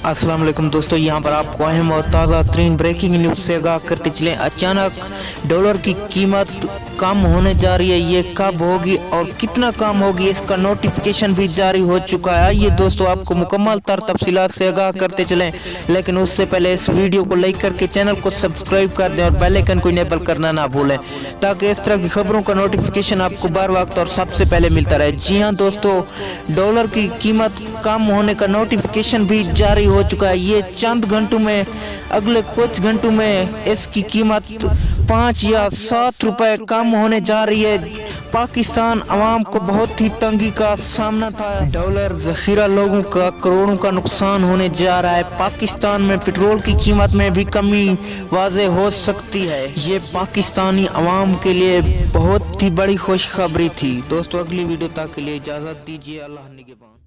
अस्सलाम वालेकुम दोस्तों, यहाँ पर आपको अहम और ताज़ा तरीन ब्रेकिंग न्यूज़ से आगाह करते चले। अचानक डॉलर की कीमत कम होने जा रही है। ये कब होगी और कितना कम होगी, इसका नोटिफिकेशन भी जारी हो चुका है। आइए दोस्तों, आपको मुकम्मल तफसीलात से आगाह करते चलें, लेकिन उससे पहले इस वीडियो को लाइक करके चैनल को सब्सक्राइब कर दें और बेल आइकन को इनेबल करना ना भूलें, ताकि इस तरह की खबरों का नोटिफिकेशन आपको बर वक्त और सबसे पहले मिलता रहे। जी हाँ दोस्तों, डॉलर की कीमत कम होने का नोटिफिकेशन भी जारी हो चुका है। ये चंद घंटों में, अगले कुछ घंटों में इसकी कीमत 5 या 7 रुपए कम होने जा रही है। पाकिस्तान अवाम को बहुत ही तंगी का सामना था। डॉलर जखीरा लोगों का करोड़ों का नुकसान होने जा रहा है। पाकिस्तान में पेट्रोल की कीमत में भी कमी वाज़े हो सकती है। ये पाकिस्तानी अवाम के लिए बहुत ही बड़ी खुशखबरी थी। दोस्तों, अगली वीडियो तक के लिए इजाज़त दीजिए। अल्लाह निगहबान।